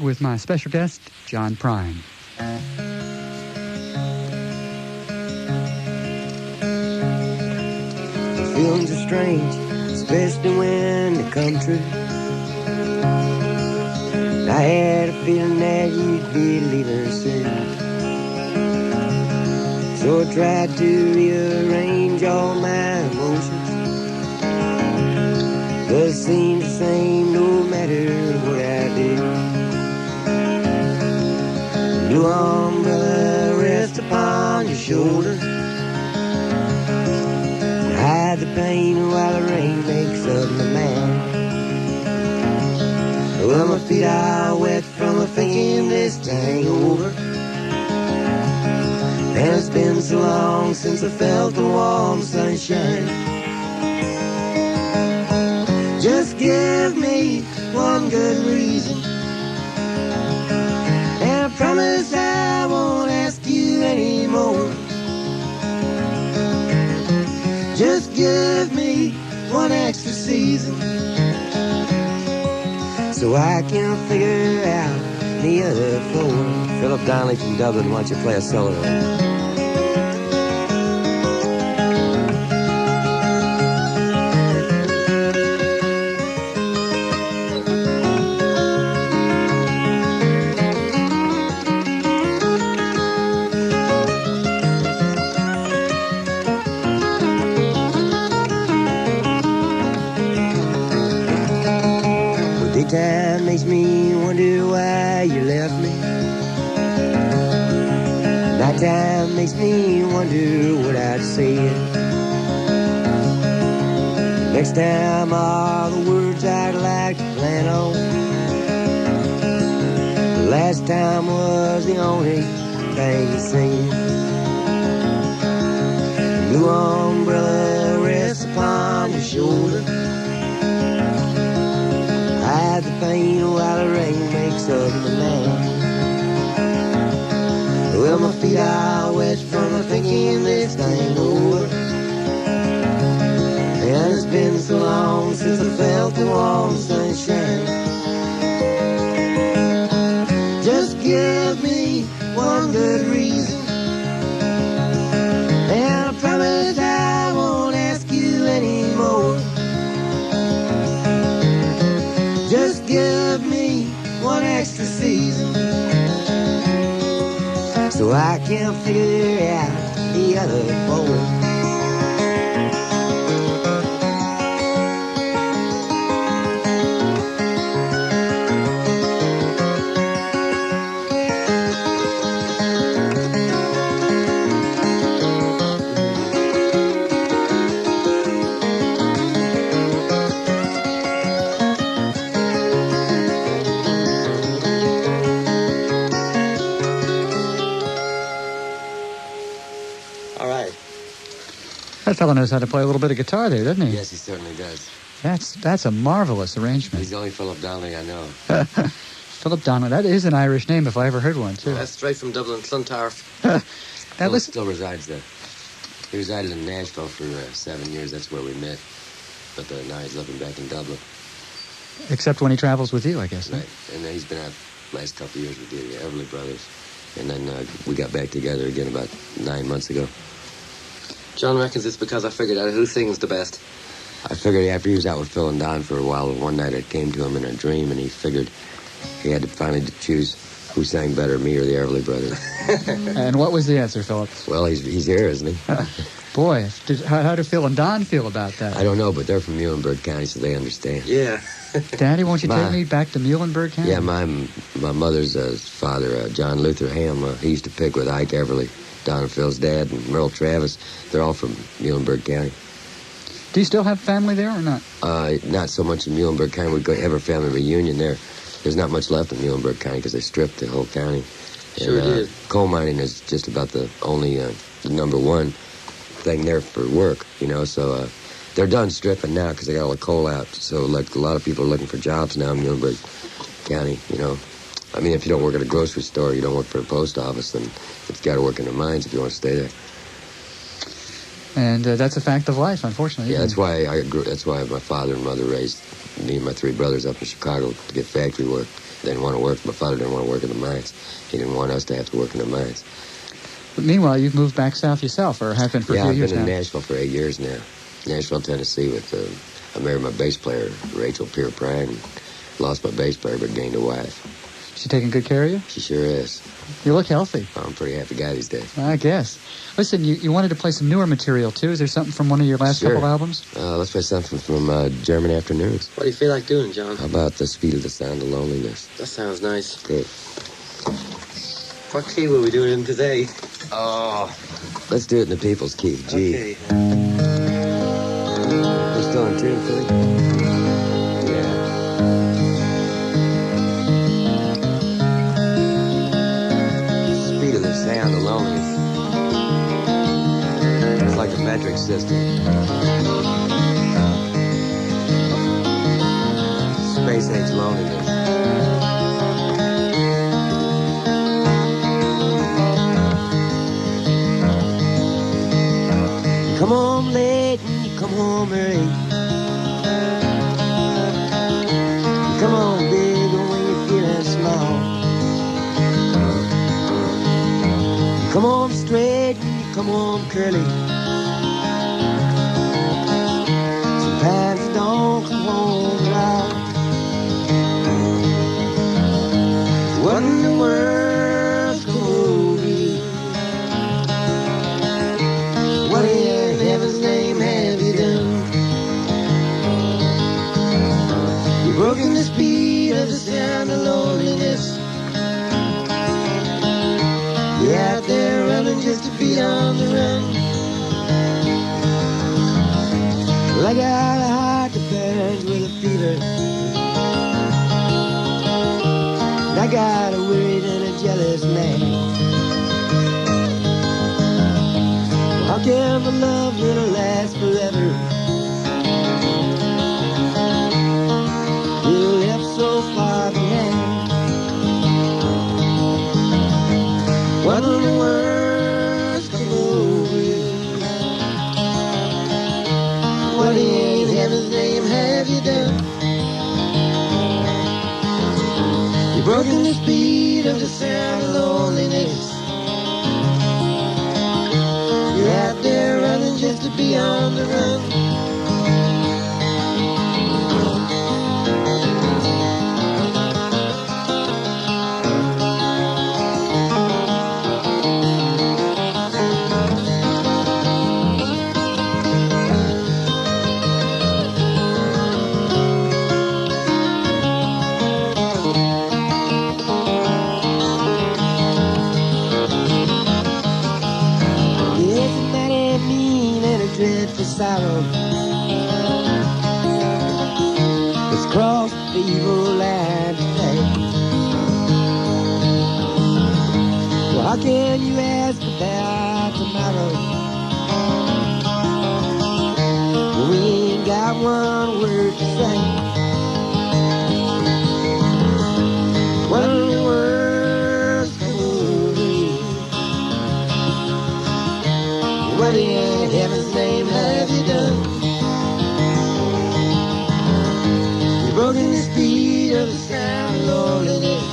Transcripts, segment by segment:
with my special guest, John Prine. The feelings are strange, especially when they come true. I had a feeling that you'd be leaving soon. So I tried to rearrange all my emotions, but it seems the same no matter what I do. The blue umbrella rests upon your shoulder, hide the pain while the rain makes up my mind. Well, my feet are wet from thinking this thing over, and it's been so long since I felt the warm sunshine. Just give me one good reason, and I promise I won't ask you anymore. Just give me one extra season, so I can figure out the other four. Philip Donnelly from Dublin, why don't you play a solo? Daytime makes me wonder why you left me. Nighttime makes me wonder what I'd say. Next time all the words I'd like to plan on. The last time was the only thing you said. The blue umbrella rests upon your shoulder, hide the pain while the rain makes up the land. Well, my feet are wet from thinking this thing over, and it's been so long since I felt the warm sunshine. Just give me one good reason, and I promise I won't ask you anymore. Just give me one extra season, so I can figure out the other four. That fellow knows how to play a little bit of guitar there, doesn't he? Yes, he certainly does. That's a marvelous arrangement. He's the only Philip Donnelly I know. Philip Donnelly. That is an Irish name if I ever heard one, too. That's straight from Dublin, Clontarf. Still resides there. He resided in Nashville for 7 years. That's where we met. But now he's living back in Dublin. Except when he travels with you, I guess. Right. And he's been out the last couple of years with the Everly Brothers. And then we got back together again about 9 months ago. John reckons it's because I figured out who sings the best. I figured after he was out with Phil and Don for a while, one night it came to him in a dream, and he figured he had to finally choose who sang better, me or the Everly Brothers. And what was the answer, Philip? Well, he's here, isn't he? Boy, how do Phil and Don feel about that? I don't know, but they're from Muhlenberg County, so they understand. Yeah. Daddy, won't you take me back to Muhlenberg County? Yeah, my mother's father, John Luther Ham, he used to pick with Ike Everly, Don and Phil's dad, and Merle Travis. They're all from Muhlenberg County. Do you still have family there or not? Not so much in Muhlenberg County. We have a family reunion there. There's not much left in Muhlenberg County because they stripped the whole county. Sure did. Coal mining is just about the only the number one thing there for work, so they're done stripping now because they got all the coal out. So, like, a lot of people are looking for jobs now in Muhlenberg County, I mean, if you don't work at a grocery store, you don't work for a post office, then you've got to work in the mines if you want to stay there. And that's a fact of life, unfortunately. Yeah, that's why my father and mother raised me and my three brothers up in Chicago to get factory work. They didn't want to work. My father didn't want to work in the mines. He didn't want us to have to work in the mines. But meanwhile, you've moved back south yourself, or have been for a few years now. Yeah, I've been in Nashville for 8 years now. Nashville, Tennessee. I married my bass player, Rachel Prine, and lost my bass player, but gained a wife. She taking good care of you? She sure is. You look healthy. I'm a pretty happy guy these days. I guess. Listen, you wanted to play some newer material, too. Is there something from one of your last couple albums? Let's play something from German Afternoons. What do you feel like doing, John? How about The Speed of the Sound of Loneliness? That sounds nice. Good. What key will we do it in today? Oh, let's do it in the people's key, G. Okay. We're still in tune, Philly? Yeah. Speed of the sound of loneliness. It's like a metric system. Space age loneliness. Come home late and you come home early. You come home big when you're feeling small. You come home straight and you come home curly. Sometimes you don't come home at all. What in the world's going be? What in heaven's name have you done? You've broken the speed of the sound of loneliness. You're out there running just to be on the run. Well, I got a heart that burns with a fever. And I got a worried and a jealous man. How can the love little last forever? You left so far behind. What in the world's come over you? What in heaven's name have you done? You've broken the speed of the sound of loneliness. You're out there running just to be on the run. Dreadful sorrow it's crossed the evil line today. Well, how can you ask about tomorrow when we ain't got one word to say? What in the world's come over you? What in heaven's name have you done? You've broken the speed of the sound of loneliness.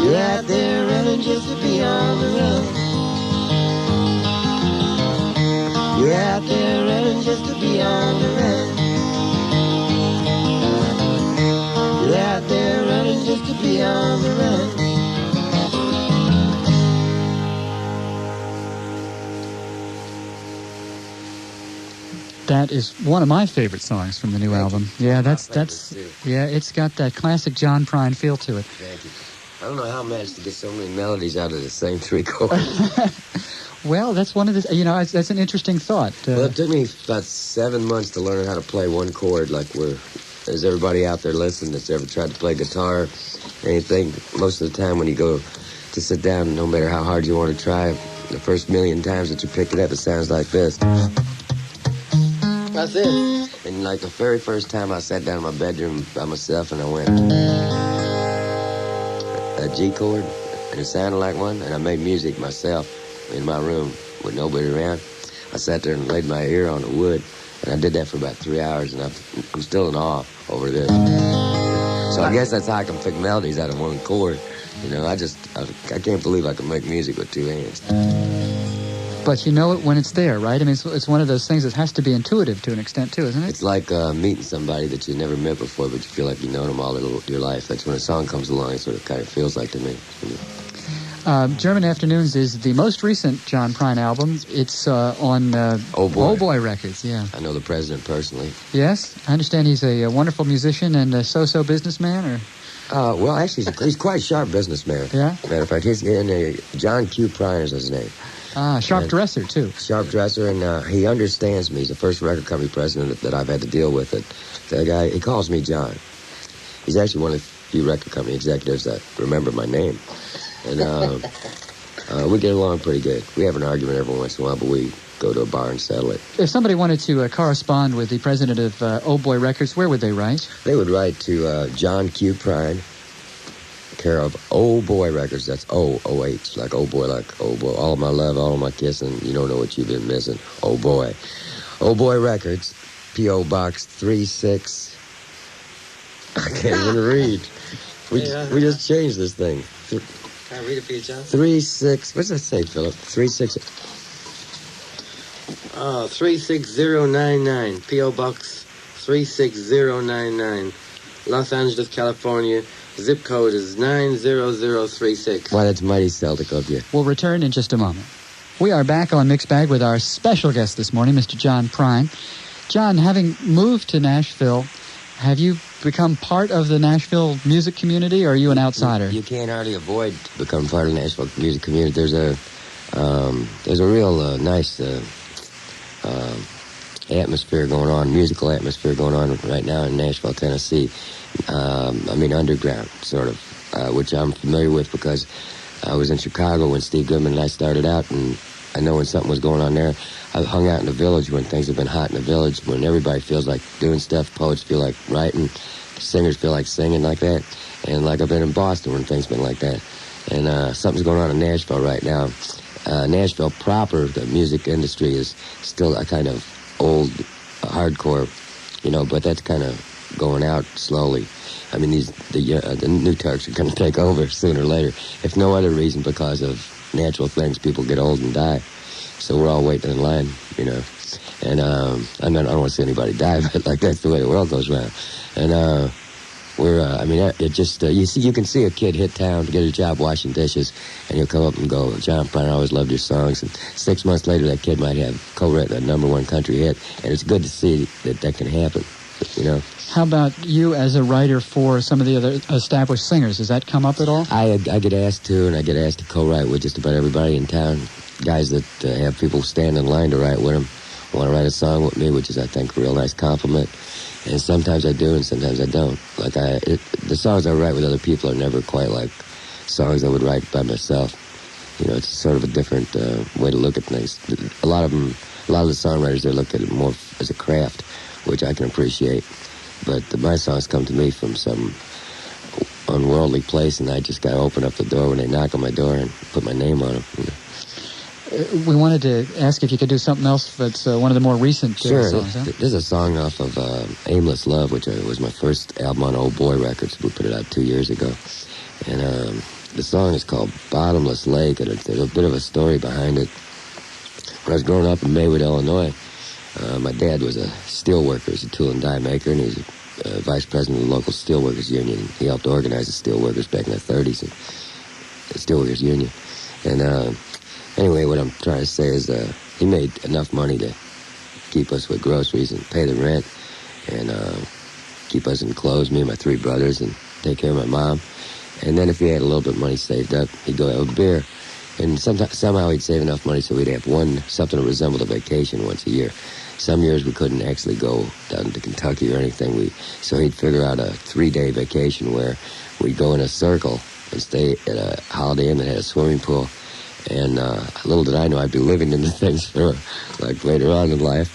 You're out there running just to be on the run. You're out there running just to be on the run. You're out there running just to be on the run. That is one of my favorite songs from the new album. Yeah, that's yeah, it's got that classic John Prine feel to it. Thank you. I don't know how I managed to get so many melodies out of the same three chords. Well, that's one of the, that's an interesting thought. Well, it took me about 7 months to learn how to play one chord. There's everybody out there listening that's ever tried to play guitar, anything. Most of the time when you go to sit down, no matter how hard you want to try, the first million times that you pick it up, it sounds like this. That's it. And like the very first time I sat down in my bedroom by myself and I went a G chord and it sounded like one, and I made music myself in my room with nobody around. I sat there and laid my ear on the wood, and I did that for about 3 hours, and I'm still in awe over this. So I guess that's how I can pick melodies out of one chord. You know, I can't believe I can make music with two hands. But you know it when it's there, right? I mean, it's one of those things that has to be intuitive to an extent, too, isn't it? It's like meeting somebody that you never met before, but you feel like you've known them all your life. That's when a song comes along, it's what it kind of feels like to me. German Afternoons is the most recent John Prine album. It's on Oh Boy Records, yeah. I know the president personally. Yes? I understand he's a wonderful musician and a so-so businessman, or... Well, actually, he's quite a sharp businessman. Yeah? Matter of fact, John Q. Prine is his name. Sharp dresser, too. Sharp dresser, and he understands me. He's the first record company president that I've had to deal with. The guy, he calls me John. He's actually one of the few record company executives that remember my name. And we get along pretty good. We have an argument every once in a while, but we go to a bar and settle it. If somebody wanted to correspond with the president of Oh Boy Records, where would they write? They would write to John Q. Prine, care of Oh Boy Records. That's O-O-H, like Oh Boy, like Oh Boy. All of my love, all of my kissing. You don't know what you've been missing. Oh Boy. Oh Boy Records, P.O. Box 36. I can't even read. We just changed this thing. Can I read it for you, John? 36. What's that say, Philip? 36. 36099. P.O. Box 36099. Los Angeles, California. Zip code is 90036. Why, that's mighty Celtic of you. We'll return in just a moment. We are back on Mixed Bag with our special guest this morning, Mr. John Prine. John, having moved to Nashville, have you become part of the Nashville music community, or are you an outsider? You can't hardly avoid becoming part of the Nashville music community. There's a real nice atmosphere going on, musical atmosphere going on right now in Nashville, Tennessee. Underground, sort of, which I'm familiar with because I was in Chicago when Steve Goodman and I started out, and I know when something was going on there. I hung out in the village when things have been hot in the village, when everybody feels like doing stuff, poets feel like writing, singers feel like singing like that, and like I've been in Boston when things been like that. And something's going on in Nashville right now. Nashville proper, the music industry is still a kind of old hardcore, but that's kind of going out slowly. I mean, the new Turks are going to take over sooner or later, if no other reason because of natural things. People get old and die, so we're all waiting in line, And I don't want to see anybody die, but like that's the way the world goes around. And you can see a kid hit town to get a job washing dishes, and he'll come up and go, John Prine, I always loved your songs. And 6 months later, that kid might have co-written a #1 country hit, and it's good to see that can happen, How about you as a writer for some of the other established singers? Does that come up at all? I get asked to, and I get asked to co-write with just about everybody in town. Guys that have people stand in line to write with them want to write a song with me, which is, I think, a real nice compliment. And sometimes I do, and sometimes I don't. The songs I write with other people are never quite like songs I would write by myself. It's sort of a different way to look at things. A lot of the songwriters, they look at it more as a craft, which I can appreciate. But my songs come to me from some unworldly place, and I just got to open up the door when they knock on my door and put my name on them. We wanted to ask if you could do something else that's one of the more recent songs. Huh? There's a song off of Aimless Love, which was my first album on Oh Boy Records. We put it out 2 years ago. And the song is called Bottomless Lake, and there's a bit of a story behind it. When I was growing up in Maywood, Illinois, my dad was a steel worker. He's a tool and die maker, and he was vice president of the local steelworkers union. He helped organize the steelworkers back in the 30s, and the steelworkers union. And anyway, what I'm trying to say is he made enough money to keep us with groceries and pay the rent and keep us in clothes, me and my 3 brothers, and take care of my mom. And then if he had a little bit of money saved up, he'd go have a beer. And somehow he'd save enough money so we'd have something that resembled a vacation once a year. Some years we couldn't actually go down to Kentucky or anything. So he'd figure out a 3-day vacation where we'd go in a circle and stay at a Holiday Inn that had a swimming pool. And little did I know I'd be living in the things for later on in life.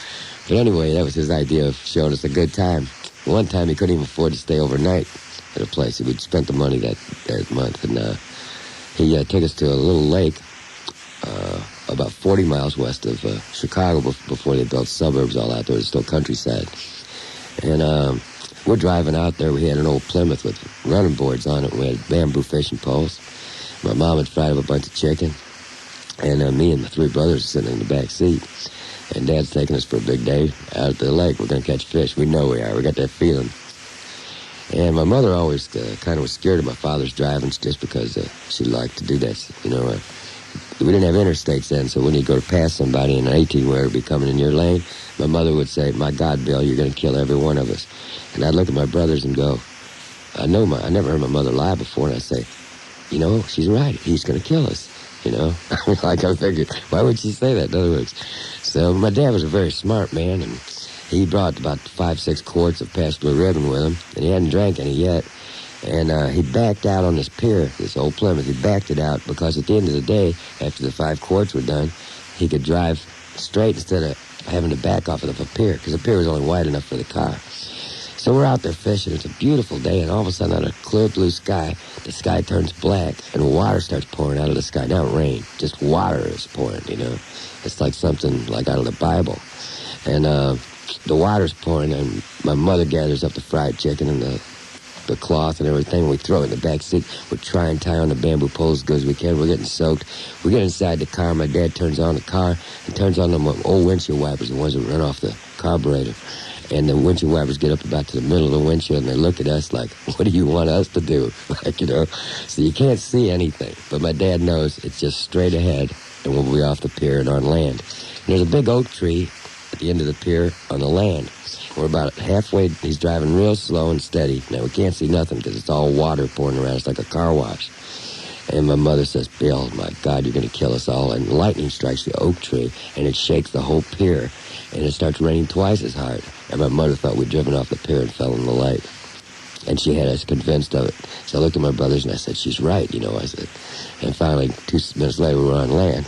But anyway, that was his idea of showing us a good time. One time he couldn't even afford to stay overnight at a place. We'd spent the money that month, and he took us to a little lake about 40 miles west of Chicago before they built suburbs all out there. It was still countryside. And we're driving out there. We had an old Plymouth with running boards on it. We had bamboo fishing poles. My mom had fried up a bunch of chicken. And me and my three brothers are sitting in the back seat. And Dad's taking us for a big day out at the lake. We're going to catch fish. We know we are. We got that feeling. And my mother always kind of was scared of my father's driving just because she liked to do that. You know, we didn't have interstates then, so when you go to pass somebody in an 18-wheeler be coming in your lane, my mother would say, "My God, Bill, you're going to kill every one of us." And I'd look at my brothers and go, I never heard my mother lie before, and I'd say, you know, she's right. He's going to kill us. You know, like I figured, why would she say that? In other words, so my dad was a very smart man, and he brought about 5-6 quarts of Past Blue Ribbon with him, and he hadn't drank any yet. And he backed out on this pier, this old Plymouth. He backed it out because at the end of the day, after the 5 quarts were done, he could drive straight instead of having to back off of the pier, because the pier was only wide enough for the car. So we're out there fishing. It's a beautiful day, and all of a sudden, out of a clear blue sky, the sky turns black, and water starts pouring out of the sky. Not rain, just water is pouring, you know. It's like something like out of the Bible. And the water's pouring, and my mother gathers up the fried chicken and the cloth and everything. We throw it in the back seat. We try and tie on the bamboo poles as good as we can. We're getting soaked. We get inside the car. My dad turns on the car and turns on them old windshield wipers, the ones that run off the carburetor. And the windshield wipers get up about to the middle of the windshield, and they look at us like, "What do you want us to do?" Like, you know, so you can't see anything. But my dad knows it's just straight ahead, and we'll be off the pier and on land. And there's a big oak tree at the end of the pier on the land. We're about halfway. He's driving real slow and steady. Now, we can't see nothing because it's all water pouring around. It's like a car wash. And my mother says, "Bill, my God, you're going to kill us all." And lightning strikes the oak tree, and it shakes the whole pier. And it starts raining twice as hard. And my mother thought we'd driven off the pier and fell in the lake. And she had us convinced of it. So I looked at my brothers and I said, "She's right," you know, I said. And finally, 2 minutes later, we were on land.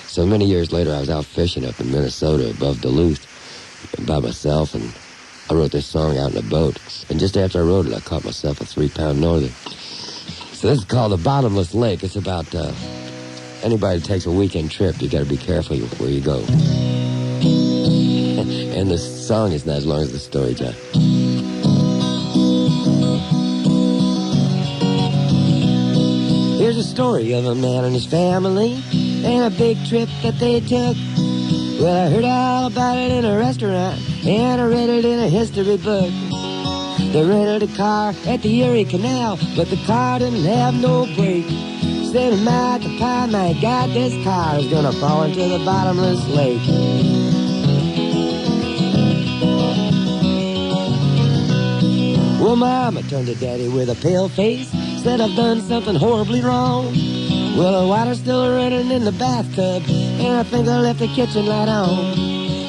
So many years later, I was out fishing up in Minnesota above Duluth by myself, and I wrote this song out in a boat. And just after I wrote it, I caught myself a 3-pound northern. So this is called the Bottomless Lake. It's about anybody that takes a weekend trip, you got to be careful where you go. And the song is not as long as the story, John. Here's a story of a man and his family and a big trip that they took. Well, I heard all about it in a restaurant, and I read it in a history book. They rented a car at the Erie Canal, but the car didn't have no brake. Said, "My God, this car is gonna fall into the bottomless lake." Well, Mama turned to Daddy with a pale face, said, "I've done something horribly wrong." Well, the water's still running in the bathtub, and I think I left the kitchen light on.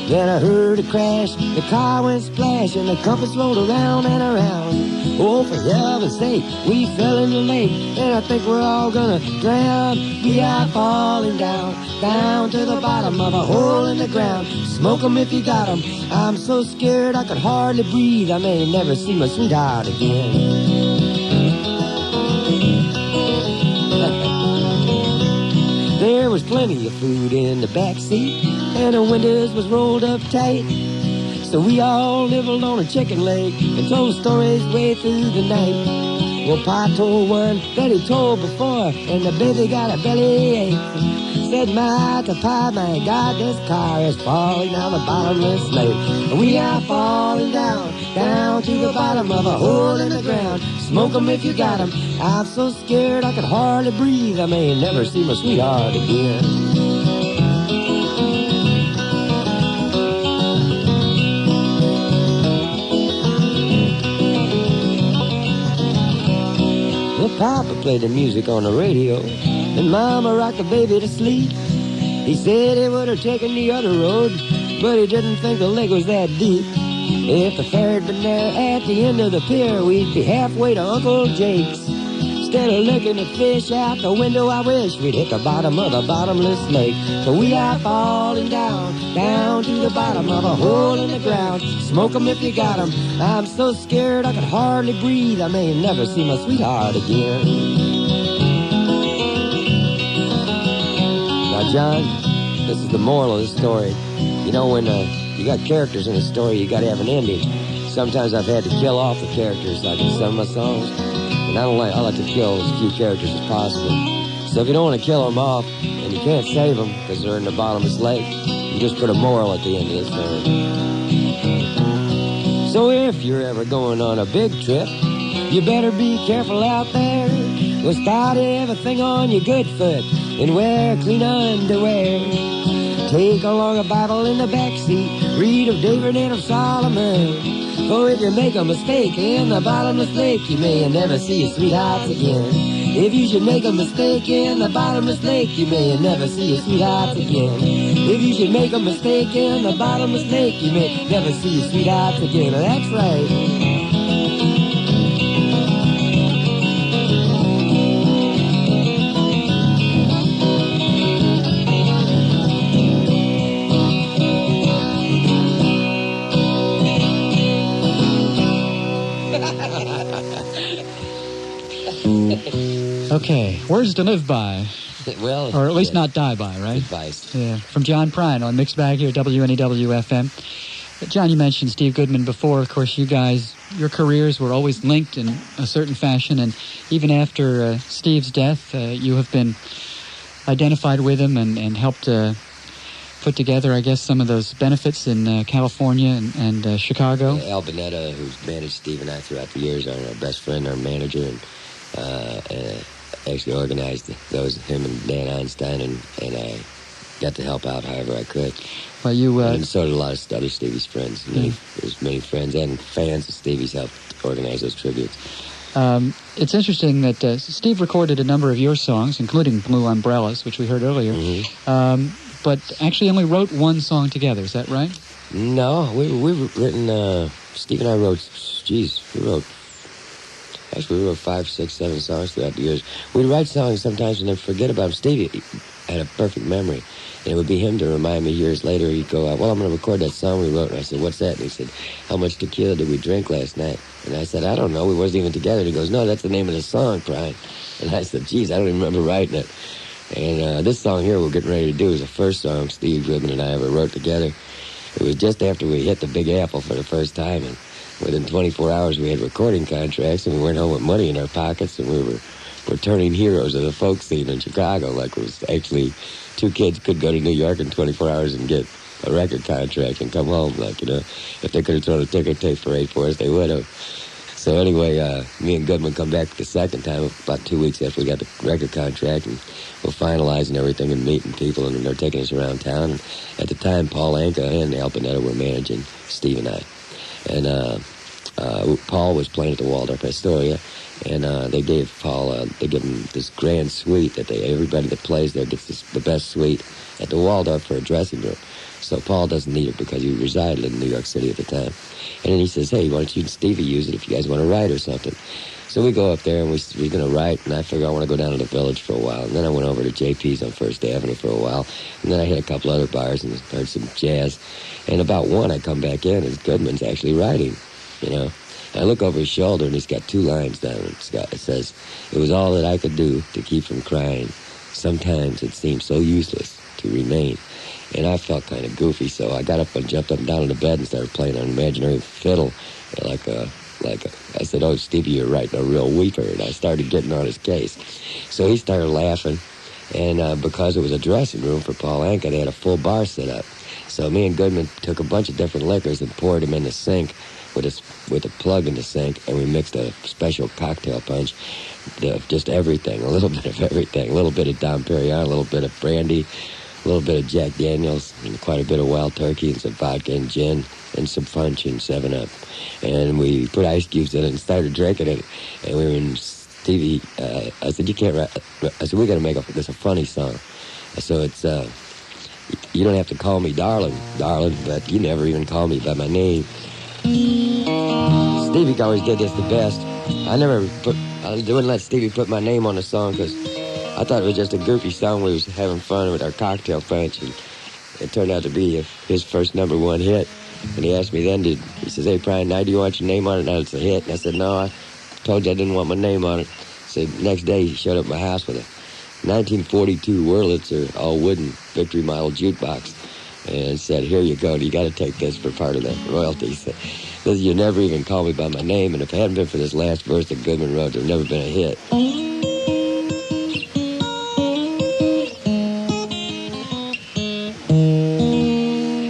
Then I heard a crash, the car went splash, and the compass rolled around and around. Oh, for heaven's sake, we fell in the lake, and I think we're all gonna drown. We are falling down, down to the bottom of a hole in the ground. Smoke 'em if you got 'em. I'm so scared I could hardly breathe. I may never see my sweetheart again. There was plenty of food in the back seat, and the windows was rolled up tight. So we all nibbled on a chicken leg and told stories way through the night. Well, Pa told one that he told before, and the baby got a bellyache. Said, "My God, this car is falling down the bottomless lake. We are falling down, down to the bottom of a hole in the ground. Smoke 'em if you got 'em. I'm so scared I could hardly breathe. I may never see my sweetheart again." Well, Papa played the music on the radio, and Mama rocked the baby to sleep. He said he would have taken the other road, but he didn't think the lake was that deep. If the ferry had been there at the end of the pier, we'd be halfway to Uncle Jake's. Instead of looking at fish out the window, I wish we'd hit the bottom of the bottomless lake. So we are falling down, down to the bottom of a hole in the ground. Smoke 'em if you got 'em. I'm so scared I could hardly breathe. I may never see my sweetheart again. Now, John, this is the moral of the story. You know, when you got characters in a story, you got to have an ending. sometimes I've had to kill off the characters like in some of my songs. And I like to kill as few characters as possible. So if you don't want to kill them off, and you can't save them because they're in the bottomless lake, you just put a moral at the end of the song. So if you're ever going on a big trip, you better be careful out there. Well, start everything on your good foot and wear clean underwear. Take along a Bible in the backseat, read of David and of Solomon. For if you make a mistake in the bottomless lake, you may never see your sweethearts again. If you should make a mistake in the bottomless lake, you may never see your sweethearts again. If you should make a mistake in the bottomless lake, you may never see your sweethearts again. Well, that's right. Okay, words to live by. Well, or at least not die by, right? Advice. Yeah, from John Prine on Mixed Bag here, WNEW FM. John, you mentioned Steve Goodman before. Of course, you guys, your careers were always linked in a certain fashion, and even after Steve's death, you have been identified with him and helped put together, I guess, some of those benefits in California and Chicago. Al Bonetta, who's managed Steve and I throughout the years, our best friend, our manager, and actually organized those, him and Dan Einstein, and I got to help out however I could. Well, you and so did a lot of other Stevie's friends. There's many friends and fans of Stevie's helped organize those tributes. It's interesting that Steve recorded a number of your songs, including Blue Umbrellas, which we heard earlier, but actually only wrote one song together. Is that right? No, we've written, Steve and I wrote, we wrote 5, 6, 7 songs throughout the years. We'd write songs sometimes and then forget about them. Stevie had a perfect memory. And it would be him to remind me years later. He'd go, well, I'm going to record that song we wrote. And I said, what's that? And he said, how much tequila did we drink last night? And I said, I don't know. We wasn't even together. And he goes, no, that's the name of the song, Prine. And I said, geez, I don't even remember writing it. And this song here we're getting ready to do is the first song Steve Goodman and I ever wrote together. It was just after we hit the Big Apple for the first time. And within 24 hours, we had recording contracts, and we went home with money in our pockets, and we were turning heroes of the folk scene in Chicago. Like, it was actually 2 kids could go to New York in 24 hours and get a record contract and come home. Like, you know, if they could have thrown a ticker tape parade for us, they would have. So anyway, me and Goodman come back the second time about 2 weeks after we got the record contract, and we're finalizing everything and meeting people, and they're taking us around town. And at the time, Paul Anka and Al Bonetta were managing Steve and I. And Paul was playing at the Waldorf Astoria, and they gave Paul, they give him this grand suite that everybody that plays there gets the best suite at the Waldorf for a dressing room. So Paul doesn't need it because he resided in New York City at the time. And then he says, hey, why don't you and Stevie use it if you guys want to write or something? So we go up there, and we're going to write, and I figure I want to go down to the Village for a while. And then I went over to JP's on First Avenue for a while, and then I hit a couple other bars and heard some jazz. And about 1, I come back in, and Goodman's actually writing, you know. And I look over his shoulder, and he's got 2 lines down. It says, it was all that I could do to keep from crying. Sometimes it seemed so useless to remain. And I felt kind of goofy, so I got up and jumped up and down in the bed and started playing an imaginary fiddle, I said, oh, Stevie, you're writing a real weeper. And I started getting on his case. So he started laughing, and because it was a dressing room for Paul Anka, they had a full bar set up. So me and Goodman took a bunch of different liquors and poured them in the sink with a plug in the sink, and we mixed a special cocktail punch, just everything, a little bit of everything, a little bit of Dom Perignon, a little bit of brandy, a little bit of Jack Daniels, and quite a bit of Wild Turkey, and some vodka and gin, and some punch and 7-Up. And we put ice cubes in it and started drinking it. And we were in Stevie, I said, you can't write. I said, we got to make this a funny song. So it's, you don't have to call me darling, but you never even call me by my name. Stevie always did this the best. I wouldn't let Stevie put my name on the song because I thought it was just a goofy song. We was having fun with our cocktail punch, and it turned out to be his first #1 hit. And he asked me then, he says, hey, Prine, now do you want your name on it? Now it's a hit. And I said, no, I told you I didn't want my name on it. So next day he showed up at my house with a 1942 Wurlitzer, all wooden, Victory Model jukebox, and said, here you go, you got to take this for part of the royalties. Says you never even call me by my name, and if it hadn't been for this last verse that Goodman wrote, there'd never been a hit.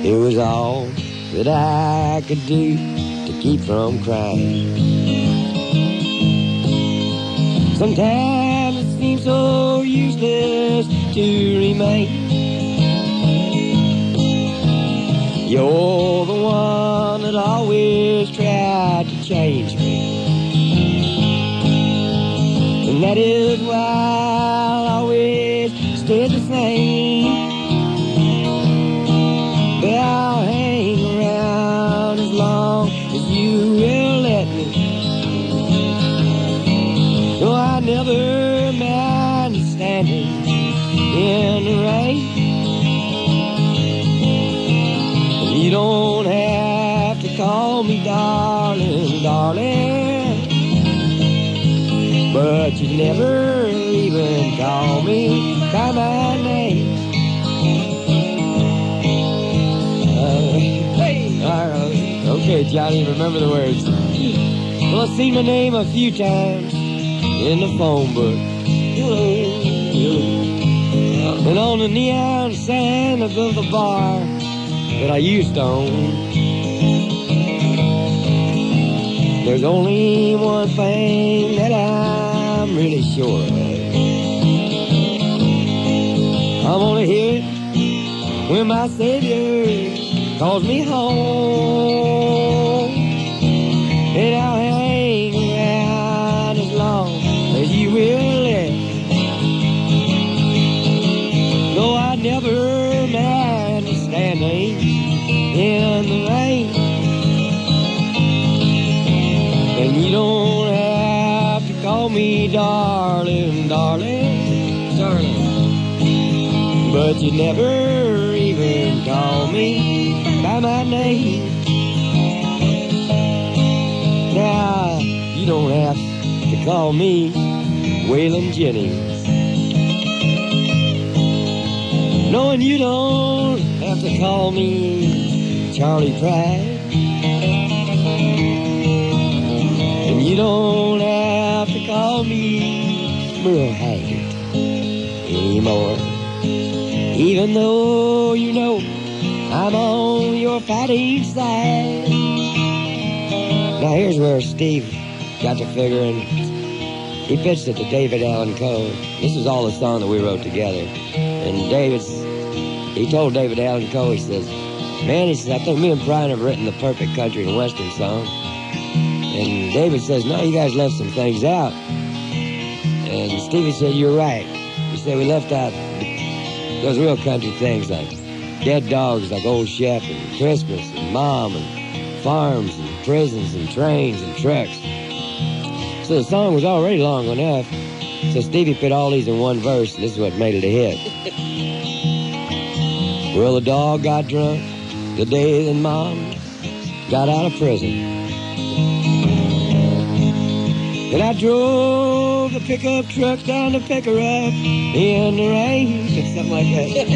It was all that I could do to keep from crying. Sometimes it seems so useless to remain. You're the one that always tried to change me, and that is why I'll always stay the same. But I'll hang around as long as you will let me. No, I never mind standing in the rain. You don't have to call me darling, darling, but you never even call me by my name. Okay, Johnny, remember the words. Well, I've seen my name a few times in the phone book, and on the neon sign above the bar that I used to own. There's only one thing that I'm really sure of. I'm gonna hear it when my Savior calls me home, and I'll hang around as long as you will let me. No, I never mind standing in the rain, and you don't have to call me darling, darling, darling, but you never even call me by my name. Now, you don't have to call me Waylon Jennings. No, and you don't have to call me Charlie Pride. And you don't have to call me Merle Haggard anymore. Even though you know I'm on your fighting side. Now here's where Steve got to figuring. He pitched it to David Allan Coe. This is all a song that we wrote together. And he told David Allan Coe, he says, man, he says, I think me and Prine have written the perfect country and western song. And David says, no, you guys left some things out. And Stevie said, you're right. He said, we left out those real country things like dead dogs like Old Chef and Christmas and Mom and farms and prisons and trains and trucks. So the song was already long enough. So Stevie put all these in one verse, and this is what made it a hit. Well, the dog got drunk the day that Mom got out of prison. And I drove the pickup truck down to pick her up in the rain, something like that.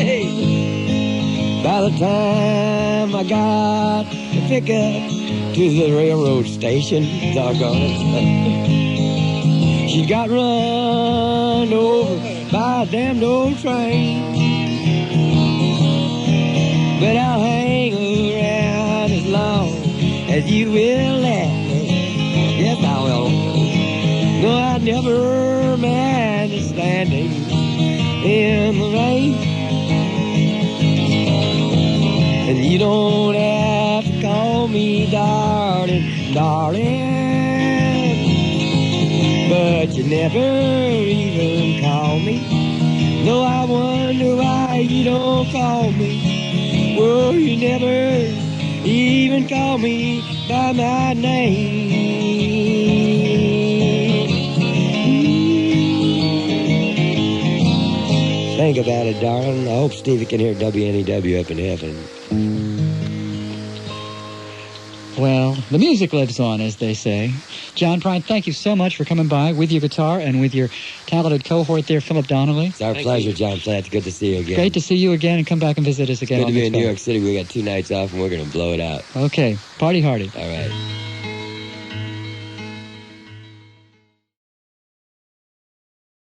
By the time I got the pickup to the railroad station, doggone it, she got run over by a damned old train. But I'll hang around as long as you will let me. Yes, I will. No, I never mind standing in the rain. And you don't have to call me darling, darling, but you never even call me. No, I wonder why you don't call me. Well, you never even call me by my name. Think about it, darling. I hope Stevie can hear WNEW up in heaven. Well, the music lives on, as they say. John Prine, thank you so much for coming by with your guitar and with your talented cohort there, Philip Donnelly. It's our pleasure, John Platt. Good to see you again. Great to see you again, and come back and visit us again. Good to be in Mixed New Bag. York City. We got 2 nights off, and we're going to blow it out. Okay, party hardy. All right.